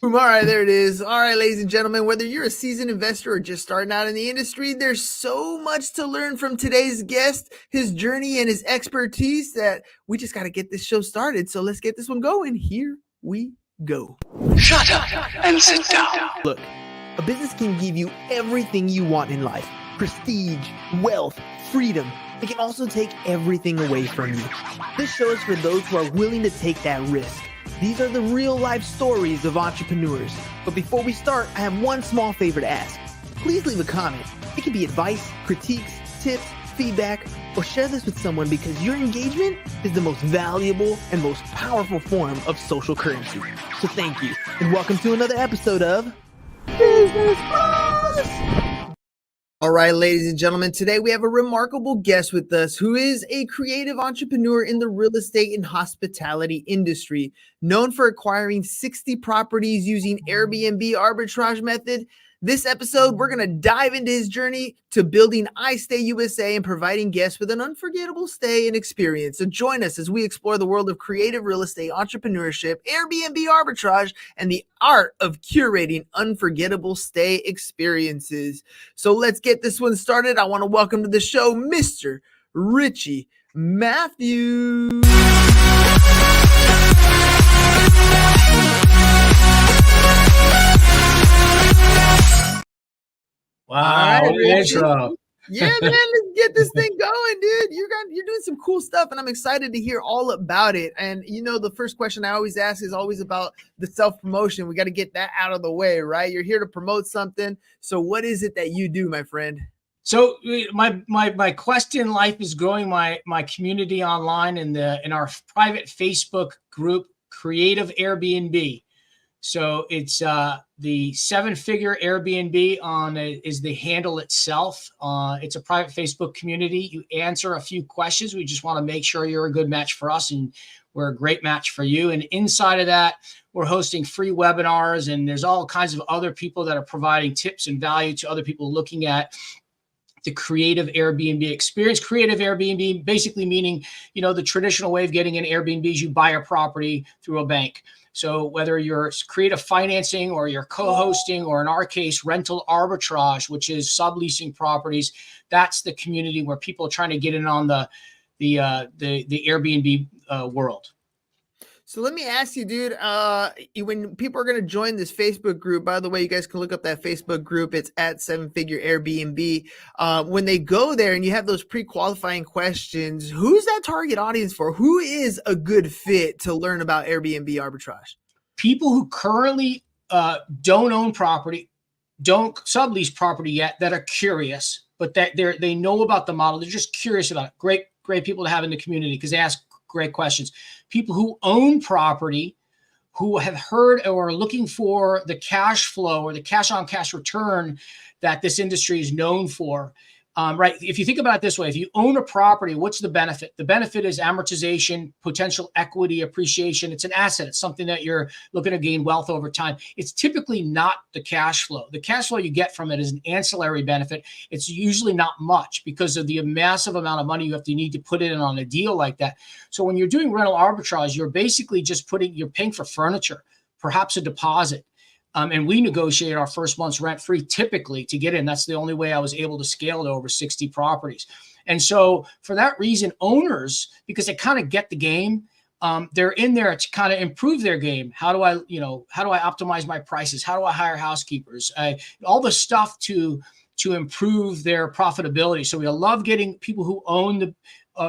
Boom. All right, there it is. All right, ladies and gentlemen, whether you're a seasoned investor or just starting out in the industry, there's so much to learn from today's guest, his journey and his expertise that we just got to get this show started. So let's get this one going. Here we go. Shut up and sit down. Look, a business can give you everything you want in life: prestige, wealth, freedom. It can also take everything away from you. This show is for those who are willing to take that risk. These are the real life stories of entrepreneurs. But before we start, I have one small favor to ask. Please leave a comment. It can be advice, critiques, tips, feedback, or share this with someone because your engagement is the most valuable and most powerful form of social currency. So thank you, and welcome to another episode of Business Buzz. All right, ladies and gentlemen, today we have a remarkable guest with us who is a creative entrepreneur in the real estate and hospitality industry, known for acquiring 60 properties using Airbnb Arbitrage method. This episode, we're going to dive into his journey to building iStay USA and providing guests with an unforgettable stay and experience. So join us as we explore the world of creative real estate, entrepreneurship, Airbnb arbitrage, and the art of curating unforgettable stay experiences. So let's get this one started. I want to welcome to the show, Mr. Richie Mathews. Wow, right, intro. Yeah, man, let's get this thing going, dude. You're doing some cool stuff, and I'm excited to hear all about it. And you know, the first question I always ask is always about the self-promotion. We got to get that out of the way, right? You're here to promote something. So what is it that you do, my friend? So my quest in life is growing my community online in our private Facebook group, Creative Airbnb. So it's the 7-figure Airbnb is the handle itself. It's a private Facebook community. You answer a few questions. We just want to make sure you're a good match for us and we're a great match for you. And inside of that, we're hosting free webinars, and there's all kinds of other people that are providing tips and value to other people looking at the creative Airbnb experience. Creative Airbnb basically meaning, the traditional way of getting an Airbnb is you buy a property through a bank. So whether you're creative financing or you're co-hosting, or in our case, rental arbitrage, which is subleasing properties, that's the community where people are trying to get in on the Airbnb world. So let me ask you, dude, when people are going to join this Facebook group, by the way, you guys can look up that Facebook group. It's at 7-figure Airbnb. When they go there and you have those pre-qualifying questions, who's that target audience for? Who is a good fit to learn about Airbnb arbitrage? People who currently don't own property, don't sublease property yet, that are curious, but that they know about the model. They're just curious about it. Great people to have in the community because they ask great questions. People who own property, who have heard or are looking for the cash flow or the cash on cash return that this industry is known for. Right. If you think about it this way, if you own a property, what's the benefit? The benefit is amortization, potential equity appreciation. It's an asset. It's something that you're looking to gain wealth over time. It's typically not the cash flow. The cash flow you get from it is an ancillary benefit. It's usually not much because of the massive amount of money you need to put in on a deal like that. So when you're doing rental arbitrage, you're basically just you're paying for furniture, perhaps a deposit. And we negotiate our first month's rent free typically to get in. That's the only way I was able to scale to over 60 properties. And so for that reason, owners, because they kind of get the game, they're in there to kind of improve their game. How do I optimize my prices? How do I hire housekeepers? All the stuff to improve their profitability. So we love getting people who own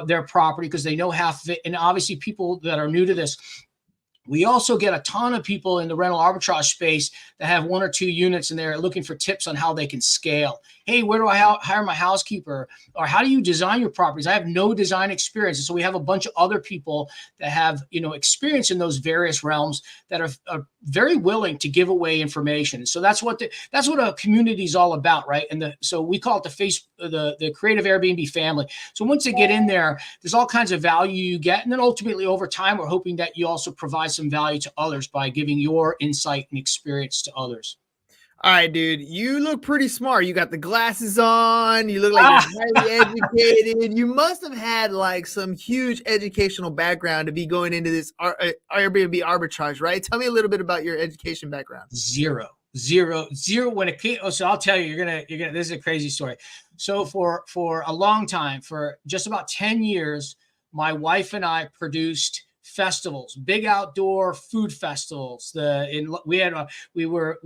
their property because they know half of it. And obviously people that are new to this, we also get a ton of people in the rental arbitrage space that have 1 or 2 units and they're looking for tips on how they can scale. Hey, where do I hire my housekeeper? Or how do you design your properties? I have no design experience. And so we have a bunch of other people that have, experience in those various realms that are very willing to give away information. So that's what a community is all about, right? And so we call it the creative Airbnb family. So once they get in there, there's all kinds of value you get. And then ultimately over time, we're hoping that you also provide some value to others by giving your insight and experience to others. All right, dude, you look pretty smart. You got the glasses on. You look like Ah, you're highly educated. You must have had like some huge educational background to be going into this Airbnb arbitrage, right? Tell me a little bit about your education background. zero, zero, zero. When it came, oh, so I'll tell you, you're gonna. This is a crazy story. So for a long time, for just about 10 years, my wife and I produced festivals, big outdoor food festivals. We were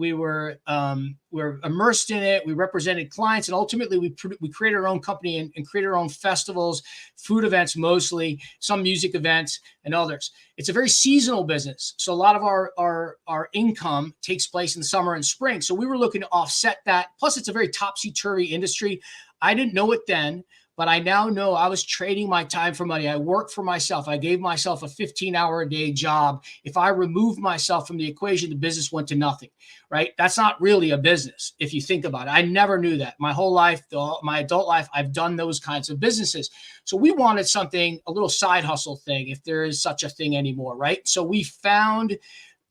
immersed in it. We represented clients, and ultimately we created our own company and created our own festivals, food events mostly, some music events, and others. It's a very seasonal business, so a lot of our income takes place in the summer and spring. So we were looking to offset that. Plus, it's a very topsy-turvy industry. I didn't know it then, but I now know I was trading my time for money. I worked for myself. I gave myself a 15-hour-a-day job. If I removed myself from the equation, the business went to nothing, right? That's not really a business if you think about it. I never knew that. My whole life, my adult life, I've done those kinds of businesses. So we wanted something, a little side hustle thing, if there is such a thing anymore, right? So we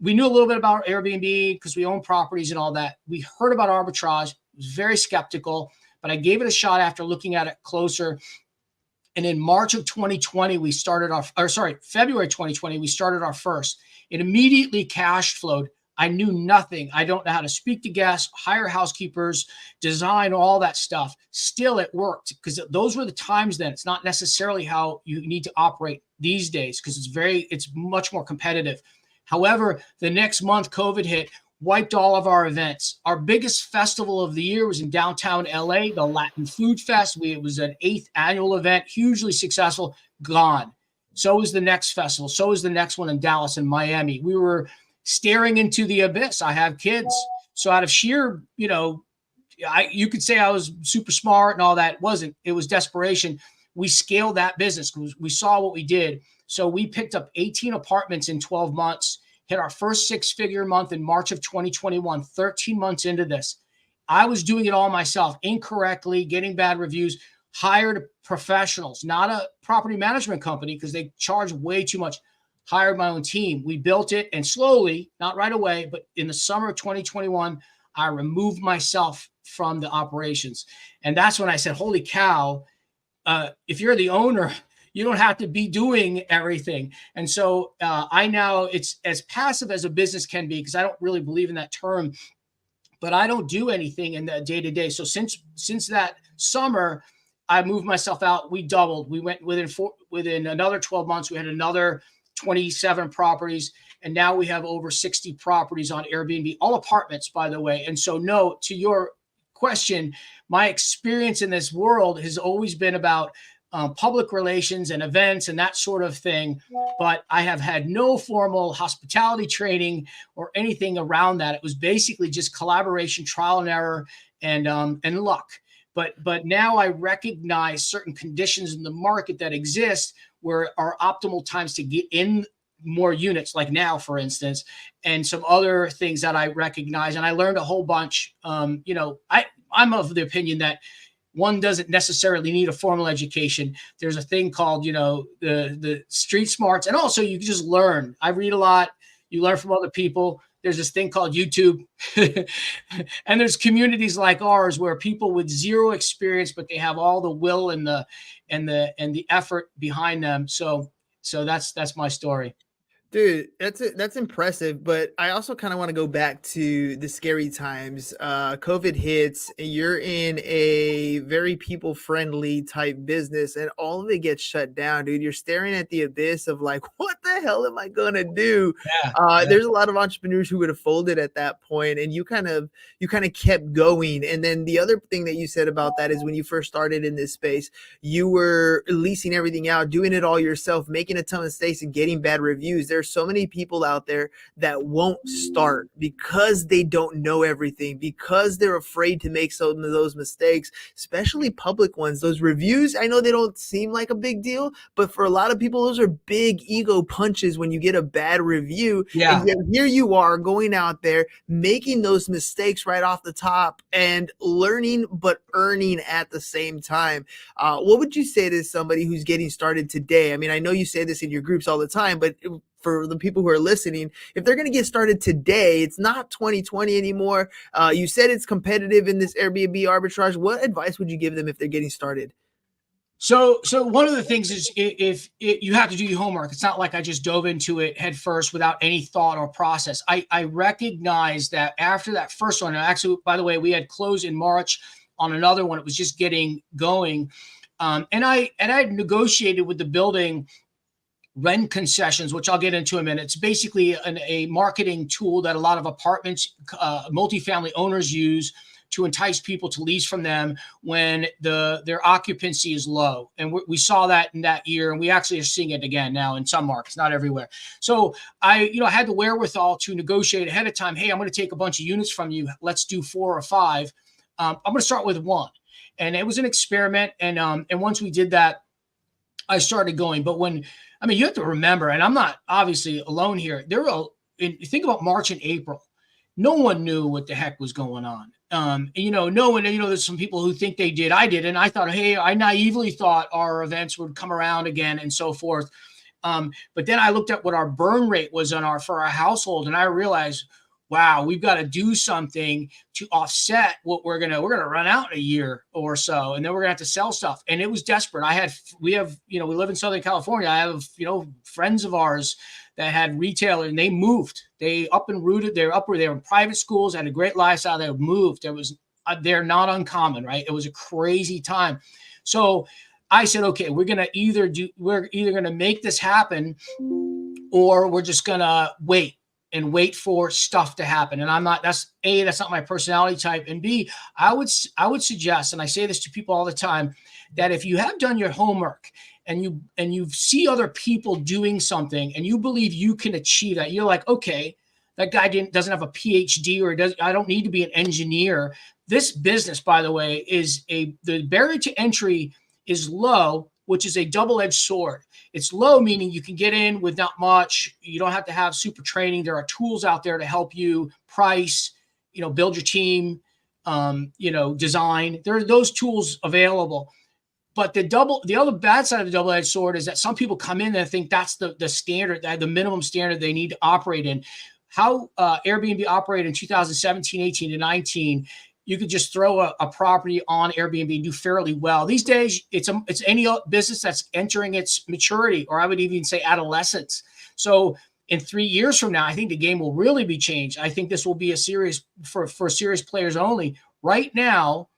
knew a little bit about Airbnb because we own properties and all that. We heard about arbitrage, was very skeptical, but I gave it a shot after looking at it closer. And in March of 2020, February 2020, we started our first. It immediately cash flowed. I knew nothing. I don't know how to speak to guests, hire housekeepers, design, all that stuff. Still, it worked because those were the times then. It's not necessarily how you need to operate these days because it's much more competitive. However, the next month, COVID hit, wiped all of our events. Our biggest festival of the year was in downtown LA, the Latin Food Fest. It was an 8th annual event, hugely successful, gone. So was the next festival. So was the next one in Dallas and Miami. We were staring into the abyss. I have kids. So out of sheer, you could say I was super smart and all that. It was desperation. We scaled that business because we saw what we did. So we picked up 18 apartments in 12 months. Hit our first 6-figure month in March of 2021, 13 months into this. I was doing it all myself, incorrectly, getting bad reviews, hired professionals, not a property management company because they charge way too much. Hired my own team. We built it, and slowly, not right away, but in the summer of 2021, I removed myself from the operations. And that's when I said, holy cow, if you're the owner, you don't have to be doing everything. And so it's as passive as a business can be because I don't really believe in that term, but I don't do anything in the day-to-day. So since that summer, I moved myself out. We doubled. We went within another 12 months. We had another 27 properties, and now we have over 60 properties on Airbnb, all apartments, by the way. And so, no, to your question, my experience in this world has always been about public relations and events and that sort of thing. But I have had no formal hospitality training or anything around that. It was basically just collaboration, trial and error, and luck. But now I recognize certain conditions in the market that exist where are optimal times to get in more units, like now, for instance, and some other things that I recognize. And I learned a whole bunch. I'm of the opinion that one doesn't necessarily need a formal education. There's a thing called, the street smarts. And also you can just learn. I read a lot. You learn from other people. There's this thing called YouTube. And there's communities like ours where people with zero experience, but they have all the will and the effort behind them. So that's my story. Dude, that's impressive, but I also kind of want to go back to the scary times. COVID hits, and you're in a very people-friendly type business, and all of it gets shut down, dude. You're staring at the abyss of like, what the hell am I gonna do? Yeah. There's a lot of entrepreneurs who would have folded at that point, and you kind of kept going. And then the other thing that you said about that is when you first started in this space, you were leasing everything out, doing it all yourself, making a ton of mistakes, and getting bad reviews. There's so many people out there that won't start because they don't know everything, because they're afraid to make some of those mistakes, especially public ones. Those reviews, I know they don't seem like a big deal, but for a lot of people, those are big ego punches when you get a bad review. Yeah. And yet here you are going out there, making those mistakes right off the top and learning, but earning at the same time. What would you say to somebody who's getting started today? I mean, I know you say this in your groups all the time, but for the people who are listening, if they're going to get started today, it's not 2020 anymore. You said it's competitive in this Airbnb arbitrage. What advice would you give them if they're getting started? So one of the things is if you have to do your homework. It's not like I just dove into it head first without any thought or process. I recognize that after that first one, and actually, by the way, we had closed in March on another one. It was just getting going. And I had negotiated with the building rent concessions, which I'll get into in a minute. It's basically a marketing tool that a lot of apartments, multifamily owners use to entice people to lease from them when their occupancy is low. And we saw that in that year, and we actually are seeing it again now in some markets, not everywhere. So I had the wherewithal to negotiate ahead of time. Hey, I'm going to take a bunch of units from you. Let's do 4 or 5. I'm going to start with 1. And it was an experiment. And once we did that, I started going. But you have to remember, and I'm not obviously alone here. Think about March and April. No one knew what the heck was going on. No one, there's some people who think they did. I did. And I thought, hey, I naively thought our events would come around again and so forth. But then I looked at what our burn rate was for our household. And I realized, wow, we've got to do something to offset what we're going to run out in a year or so. And then we're going to have to sell stuff. And it was desperate. We live in Southern California. I have, friends of ours that had retailers, and they moved. They up and rooted. They were in private schools, had a great lifestyle. They moved. They're not uncommon, right? It was a crazy time. So I said, okay, we're either going to make this happen, or we're just going to wait for stuff to happen. And that's not my personality type. And B, I would suggest, and I say this to people all the time, that if you have done your homework and you see other people doing something and you believe you can achieve that, you're like, okay, that guy doesn't have a PhD I don't need to be an engineer. This business, by the way, the barrier to entry is low, which is a double-edged sword. It's low, meaning you can get in with not much. You don't have to have super training. There are tools out there to help you price, build your team, design. There are those tools available. But the other bad side of the double-edged sword is that some people come in and think that's the standard, the minimum standard they need to operate in. How Airbnb operated in 2017, 18, and 19, you could just throw a property on Airbnb and do fairly well. These days, it's any business that's entering its maturity, or I would even say adolescence. So in 3 years from now, I think the game will really be changed. I think this will be a series for serious players only. Right now,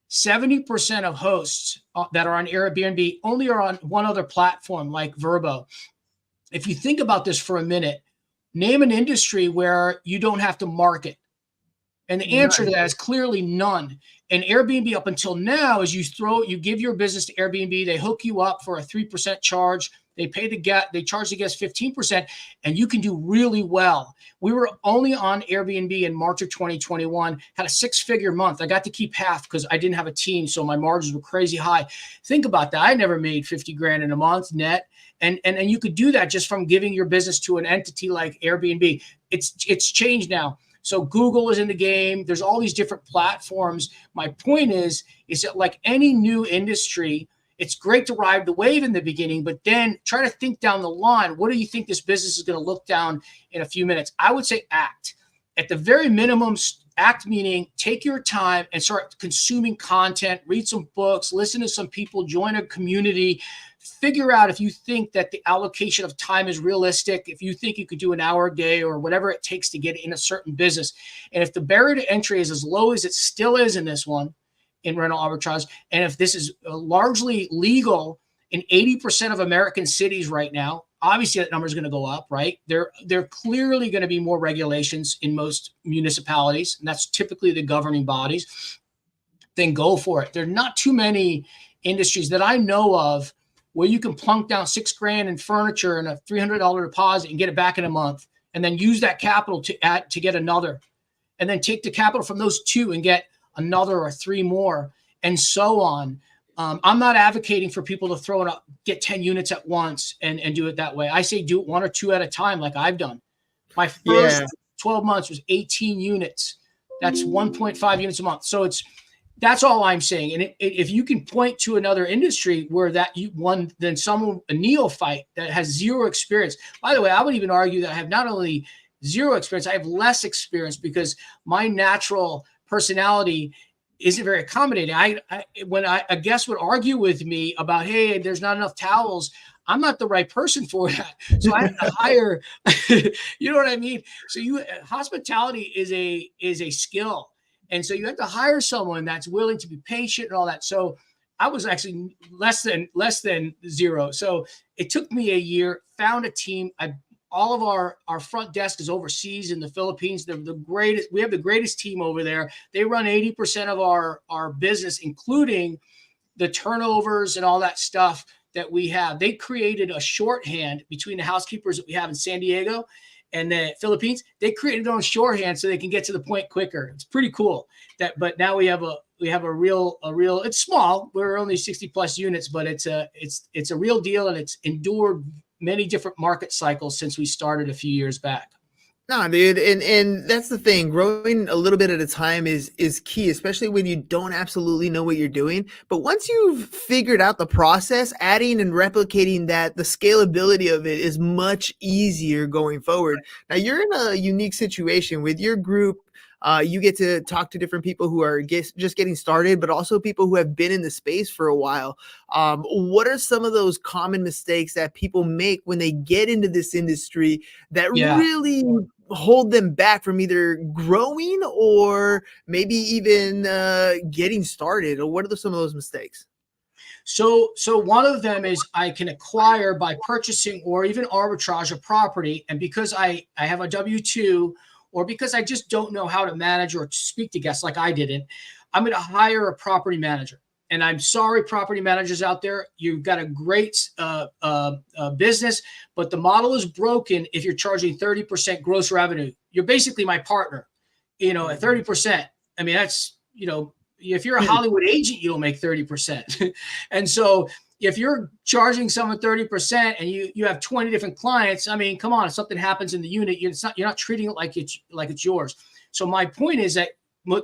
70% of hosts that are on Airbnb only are on one other platform like Vrbo. If you think about this for a minute, name an industry where you don't have to market. And the answer to that is clearly none. And Airbnb up until now is you give your business to Airbnb, they hook you up for a 3% charge. They charge the guest 15%, and you can do really well. We were only on Airbnb in March of 2021, had a 6-figure month. I got to keep half because I didn't have a team, so my margins were crazy high. Think about that. I never made 50 grand in a month net. And you could do that just from giving your business to an entity like Airbnb. It's changed now. So Google is in the game. There's all these different platforms. My point is that like any new industry, it's great to ride the wave in the beginning, but then try to think down the line. What do you think this business is going to look down in a few minutes? I would say act. At the very minimum, act meaning take your time and start consuming content, read some books, listen to some people, join a community, figure out if you think that the allocation of time is realistic, if you think you could do an hour a day or whatever it takes to get in a certain business. And if the barrier to entry is as low as it still is in this one, in rental arbitrage, and if this is largely legal in 80% of American cities right now, obviously that number is going to go up, right? There clearly going to be more regulations in most municipalities, and that's typically the governing bodies. Then go for it. There are not too many industries that I know of where you can plunk down $6,000 in furniture and a $300 deposit and get it back in a month, and then use that capital to get another, and then take the capital from those 2 and get another or 3 more, and so on. I'm not advocating for people to get 10 units at once and do it that way. I say do it 1 or 2 at a time, like I've done. My first 12 months was 18 units. That's 1.5 units a month. So That's all I'm saying. And if you can point to another industry where that then someone, a neophyte that has zero experience. By the way, I would even argue that I have not only zero experience, I have less experience because my natural personality isn't very accommodating. When a guest would argue with me about, hey, there's not enough towels, I'm not the right person for that. So I have to hire, you know what I mean? So hospitality is a skill. And so you have to hire someone that's willing to be patient and all that. So I was actually less than zero. So it took me a year, found a team. All of our front desk is overseas in the Philippines. They're the greatest. We have the greatest team over there. They run 80% of our business, including the turnovers and all that stuff that we have. They created a shorthand between the housekeepers that we have in San Diego and the Philippines. They created their own shorthand so they can get to the point quicker. It's pretty cool. But now we have a real. It's small. We're only 60 plus units, but it's a real deal, and it's endured many different market cycles since we started a few years back. No, dude, and that's the thing. Growing a little bit at a time is key, especially when you don't absolutely know what you're doing. But once you've figured out the process, adding and replicating that, the scalability of it is much easier going forward. Now, you're in a unique situation with your group. You get to talk to different people who are just getting started, but also people who have been in the space for a while. What are some of those common mistakes that people make when they get into this industry that really hold them back from either growing or maybe even getting started? Or what are some of those mistakes? So one of them is I can acquire by purchasing or even arbitrage a property. And because I have a W-2, or because I just don't know how to manage or speak to guests like I didn't, I'm going to hire a property manager. And I'm sorry, property managers out there, you've got a great business, but the model is broken if you're charging 30% gross revenue. You're basically my partner, at 30%. I mean, that's, if you're a Hollywood agent, you don't make 30%. And so if you're charging someone 30% and you have 20 different clients, I mean, come on, if something happens in the unit, you're not treating it like it's yours. So my point is that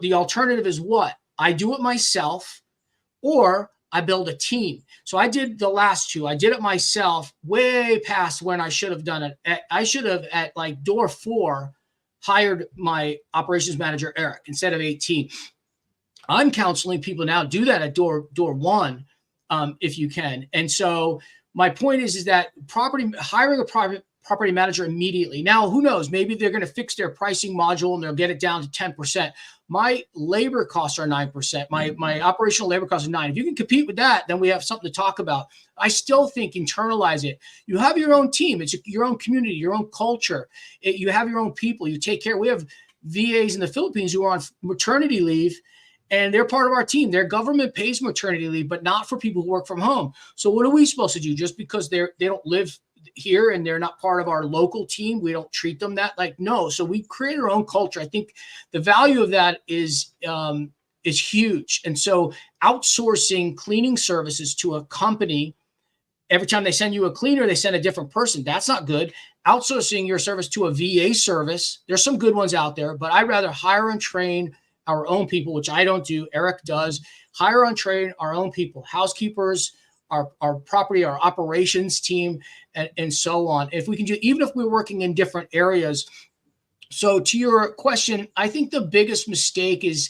the alternative is what? I do it myself, or I build a team. So I did the last two. I did it myself way past when I should have done it. I should have at like door 4 hired my operations manager, Eric, instead of 18. I'm counseling people now, do that at door 1. If you can. And so my point is that hiring a property manager immediately. Now, who knows? Maybe they're going to fix their pricing module and they'll get it down to 10%. My labor costs are 9%. My operational labor costs are 9%. If you can compete with that, then we have something to talk about. I still think internalize it. You have your own team. It's your own community, your own culture. You have your own people. You take care. We have VAs in the Philippines who are on maternity leave, and they're part of our team. Their government pays maternity leave, but not for people who work from home. So what are we supposed to do? Just because they don't live here and they're not part of our local team, we don't treat them no. So we create our own culture. I think the value of that is huge. And so outsourcing cleaning services to a company, every time they send you a cleaner, they send a different person. That's not good. Outsourcing your service to a VA service, there's some good ones out there, but I'd rather hire and train our own people, which I don't do. Eric does. Hire and train our own people, housekeepers, our property, our operations team, and so on. If we can do, even if we're working in different areas. So to your question, I think the biggest mistake is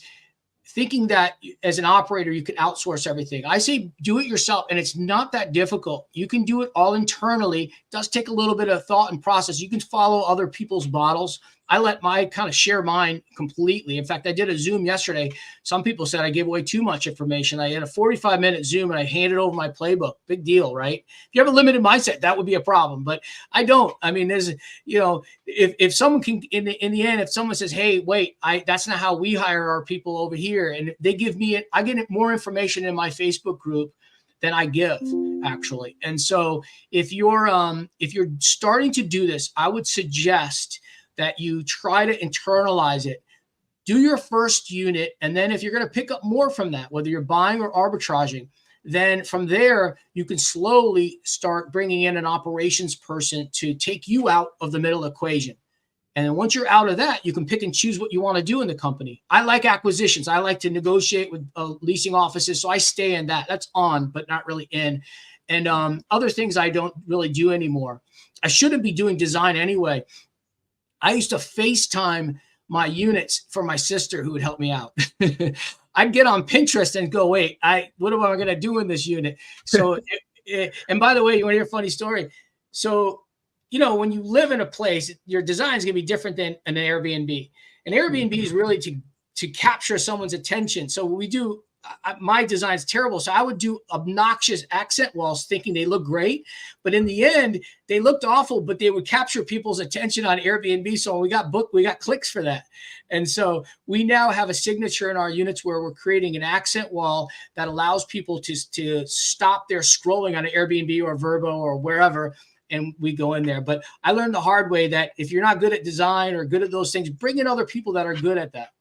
thinking that as an operator, you can outsource everything. I say do it yourself, and it's not that difficult. You can do it all internally. It does take a little bit of thought and process. You can follow other people's models. I let my kind of share mine completely. In fact, I did a Zoom yesterday. Some people said I gave away too much information. I had a 45-minute Zoom and I handed over my playbook. Big deal, right? If you have a limited mindset, that would be a problem, but I don't. I mean, there's, if someone can, in the end, if someone says, hey, wait, that's not how we hire our people over here, and they give me I get more information in my Facebook group than I give, actually. And so if you're starting to do this, I would suggest that you try to internalize it. Do your first unit, and then if you're going to pick up more from that, whether you're buying or arbitraging, then from there, you can slowly start bringing in an operations person to take you out of the middle equation. And then once you're out of that, you can pick and choose what you want to do in the company. I like acquisitions. I like to negotiate with leasing offices. So I stay in that. That's on, but not really in. And other things I don't really do anymore. I shouldn't be doing design anyway. I used to FaceTime my units for my sister who would help me out. I'd get on Pinterest and go, wait, what am I going to do in this unit? So, and by the way, you want to hear a funny story? So, when you live in a place, your design is going to be different than an Airbnb. An Airbnb is really to capture someone's attention. So what we do, my design's terrible. So I would do obnoxious accent walls thinking they look great. But in the end, they looked awful, but they would capture people's attention on Airbnb. So we got clicks for that. And so we now have a signature in our units where we're creating an accent wall that allows people to stop their scrolling on an Airbnb or Vrbo or wherever. And we go in there. But I learned the hard way that if you're not good at design or good at those things, bring in other people that are good at that.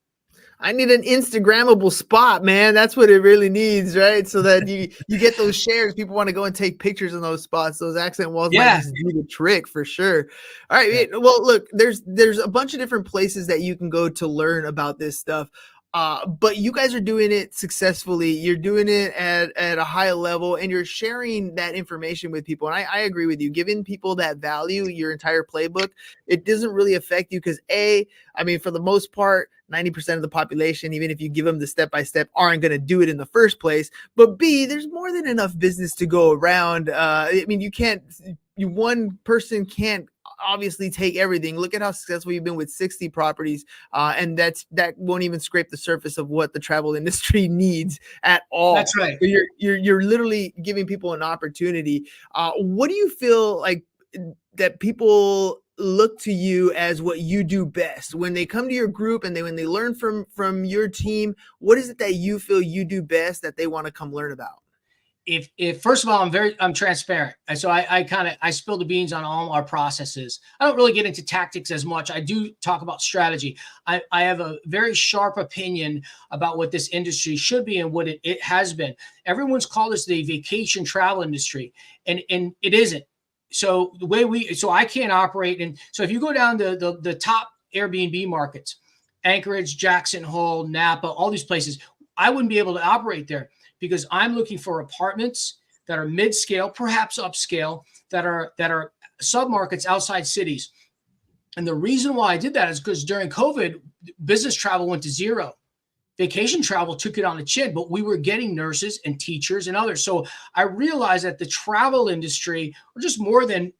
I need an Instagrammable spot, man. That's what it really needs, right? So that you get those shares. People want to go and take pictures in those spots. Those accent walls might just do the trick for sure. All right. Yeah. Well, look, there's a bunch of different places that you can go to learn about this stuff. But you guys are doing it successfully. You're doing it at a high level, and you're sharing that information with people. And I agree with you. Giving people that value, your entire playbook, it doesn't really affect you because for the most part, 90% of the population, even if you give them the step-by-step, aren't going to do it in the first place. But B, there's more than enough business to go around. One person can't obviously take everything. Look at how successful you've been with 60 properties. And that won't even scrape the surface of what the travel industry needs at all. That's right. So you're literally giving people an opportunity. What do you feel like that people look to you as what you do best when they come to your group and when they learn from your team? What is it that you feel you do best that they want to come learn about? If first of all, I'm transparent. And so I spill the beans on all our processes. I don't really get into tactics as much. I do talk about strategy. I have a very sharp opinion about what this industry should be and what it has been. Everyone's called this the vacation travel industry, and it isn't. So the way so I can't operate. And so if you go down to the top Airbnb markets, Anchorage, Jackson Hole, Napa, all these places, I wouldn't be able to operate there because I'm looking for apartments that are mid-scale, perhaps upscale, that are submarkets outside cities. And the reason why I did that is because during COVID, business travel went to zero. Vacation travel took it on the chin, but we were getting nurses and teachers and others. So I realized that the travel industry were just more than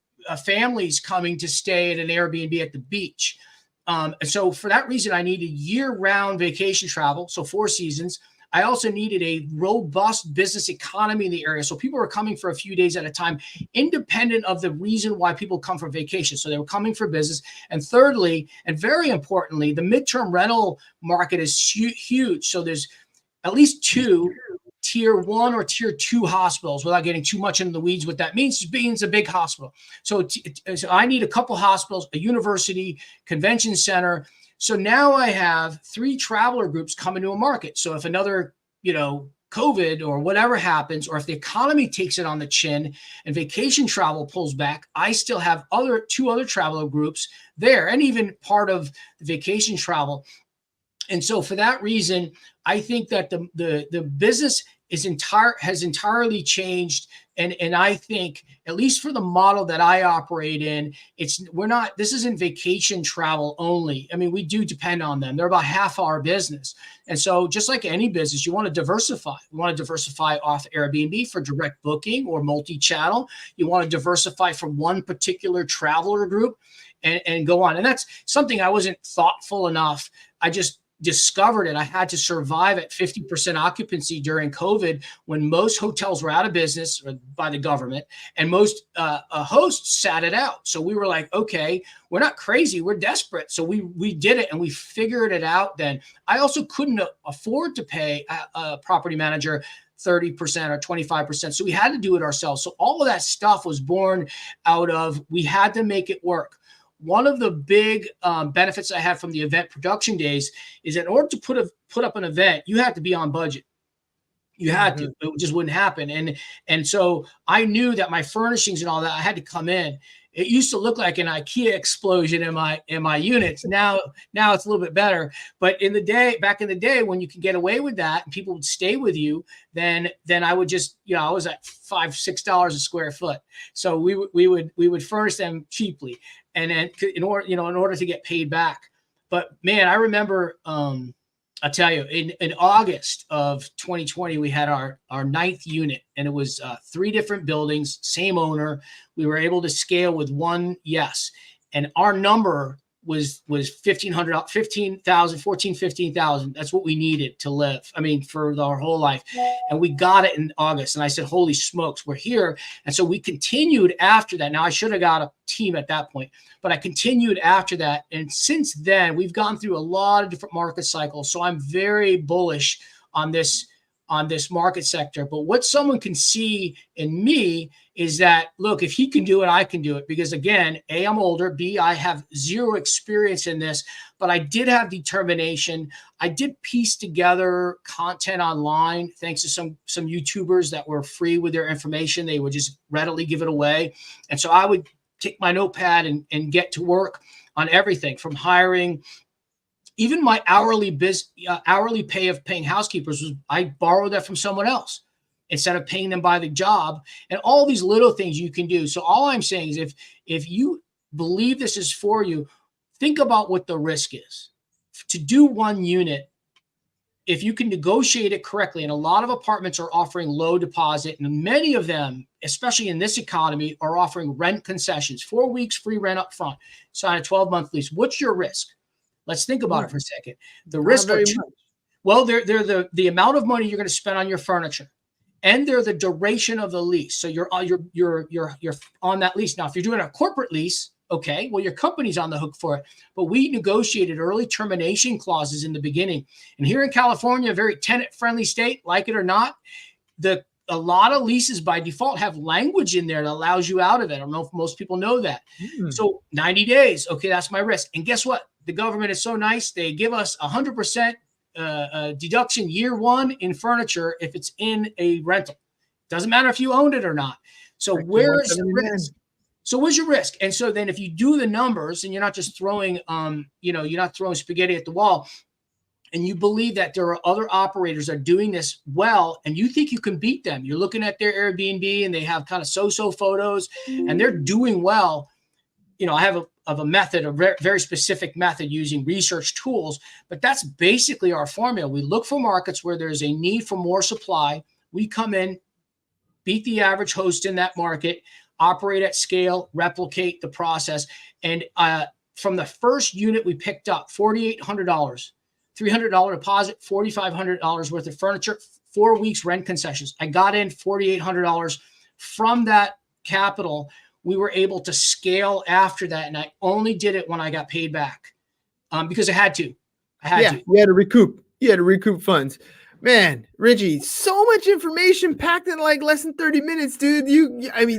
families coming to stay at an Airbnb at the beach. And so for that reason, I needed year-round vacation travel, so 4 seasons. I also needed a robust business economy in the area. So people were coming for a few days at a time, independent of the reason why people come for vacation. So they were coming for business. And thirdly, and very importantly, the midterm rental market is huge. So there's at least 2 tier 1 or tier 2 hospitals, without getting too much into the weeds. What that means is being a big hospital. So I need a couple hospitals, a university, convention center. So now I have 3 traveler groups coming to a market. So if another, COVID or whatever happens, or if the economy takes it on the chin and vacation travel pulls back, I still have 2 other traveler groups there, and even part of the vacation travel. And so for that reason, I think that the business has entirely changed. And I think, at least for the model that I operate in, this isn't vacation travel only. I mean, we do depend on them. They're about half our business. And so just like any business, you want to diversify. You want to diversify off Airbnb for direct booking or multi-channel. You want to diversify from one particular traveler group and go on. And that's something I wasn't thoughtful enough. I just discovered it. I had to survive at 50% occupancy during COVID when most hotels were out of business by the government and most hosts sat it out. So we were like, okay, we're not crazy. We're desperate. So we did it and we figured it out then. I also couldn't afford to pay a property manager 30% or 25%. So we had to do it ourselves. So all of that stuff was born out of, we had to make it work. One of the big benefits I had from the event production days is in order to put up an event, you had to be on budget. You had to. It just wouldn't happen. And so I knew that my furnishings and all that, I had to come in. It used to look like an IKEA explosion in my units. Now it's a little bit better. But back in the day, when you could get away with that and people would stay with you, then I would just, I was at $5-6 a square foot. So we would furnish them cheaply, and then in order to get paid back. But man, I remember, I'll tell you, in August of 2020, we had our 9th unit, and it was 3 different buildings, same owner. We were able to scale with one yes. And our number was $1,500, $15,000. That's what we needed to live. I mean, for our whole life. And we got it in August. And I said, holy smokes, we're here. And so we continued after that. Now, I should have got a team at that point, but I continued after that. And since then, we've gone through a lot of different market cycles. So I'm very bullish on this market sector. But what someone can see in me is that, look, if he can do it, I can do it. Because again, A, I'm older. B, I have zero experience in this, but I did have determination. I did piece together content online, thanks to some YouTubers that were free with their information. They would just readily give it away. And so I would take my notepad and get to work on everything from hiring. Even my hourly pay of paying housekeepers I borrowed that from someone else instead of paying them by the job, and all these little things you can do. So all I'm saying is if you believe this is for you, think about what the risk is. To do one unit, if you can negotiate it correctly, and a lot of apartments are offering low deposit, and many of them, especially in this economy, are offering rent concessions, 4 weeks free rent up front, sign a 12-month lease. What's your risk? Let's think about it for a second. The risk are well, they're the amount of money you're going to spend on your furniture, and they're the duration of the lease. So you're on that lease. Now, if you're doing a corporate lease, okay, well, your company's on the hook for it. But we negotiated early termination clauses in the beginning. And here in California, a very tenant-friendly state, like it or not, a lot of leases by default have language in there that allows you out of it. I don't know if most people know that. So 90 days, okay, that's my risk. And guess what? The government is so nice. They give us 100% deduction year 1 in furniture if it's in a rental. Doesn't matter if you owned it or not. So where is the risk? So where's your risk? And so then if you do the numbers and you're not just throwing, you're not throwing spaghetti at the wall, and you believe that there are other operators that are doing this well, and you think you can beat them. You're looking at their Airbnb and they have kind of so-so photos and they're doing well. I have a method, a very specific method using research tools, but that's basically our formula. We look for markets where there's a need for more supply. We come in, beat the average host in that market, operate at scale, replicate the process. And from the first unit we picked up, $4,800, $300 deposit, $4,500 worth of furniture, 4 weeks rent concessions. I got in $4,800 from that capital. We were able to scale after that. And I only did it when I got paid back because I had to. You had to recoup funds. Man, Richie, so much information packed in like less than 30 minutes, dude.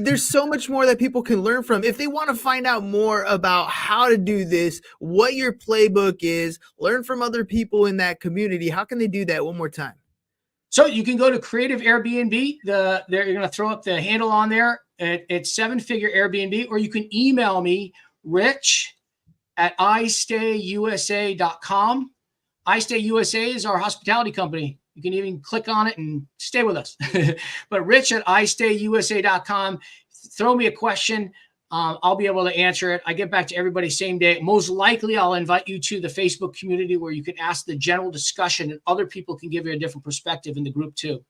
There's so much more that people can learn from. If they want to find out more about how to do this, what your playbook is, learn from other people in that community, how can they do that? One more time. So you can go to Creative Airbnb. You're going to throw up the handle on there. It's 7-figure Airbnb, or you can email me, rich@istayusa.com. iStay USA is our hospitality company. You can even click on it and stay with us. But rich@istayusa.com. Throw me a question. I'll be able to answer it. I get back to everybody same day. Most likely, I'll invite you to the Facebook community where you can ask the general discussion and other people can give you a different perspective in the group too.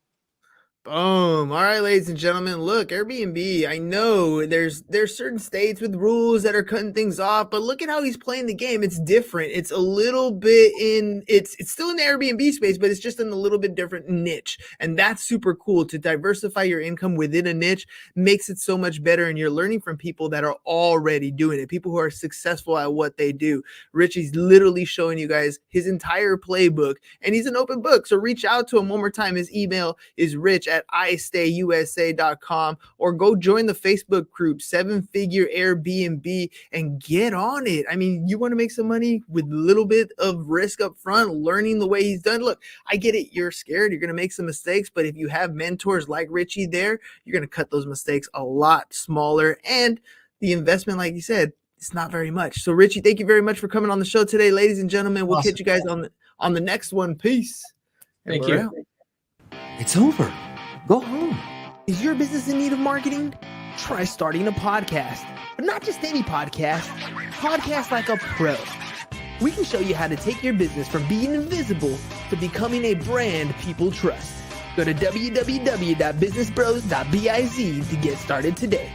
Boom. All right, ladies and gentlemen, look, Airbnb, I know there's certain states with rules that are cutting things off, but look at how he's playing the game. It's different. It's a little bit it's still in the Airbnb space, but it's just in a little bit different niche. And that's super cool. To diversify your income within a niche makes it so much better. And you're learning from people that are already doing it, people who are successful at what they do. Richie's literally showing you guys his entire playbook, and he's an open book. So reach out to him one more time. His email is rich@istayusa.com, or go join the Facebook group 7-figure Airbnb and get on it. I mean, you want to make some money with a little bit of risk up front, learning the way he's done. Look, I get it. You're scared. You're going to make some mistakes, but if you have mentors like Richie there, you're going to cut those mistakes a lot smaller, and the investment, like you said, it's not very much. So Richie, thank you very much for coming on the show today, ladies and gentlemen. We'll Awesome. catch you guys on the next one. Peace. And Thank we're you. out. It's over. Go home. Is your business in need of marketing? Try starting a podcast, but not just any podcast. Podcast like a pro. We can show you how to take your business from being invisible to becoming a brand people trust. Go to www.businessbros.biz to get started today.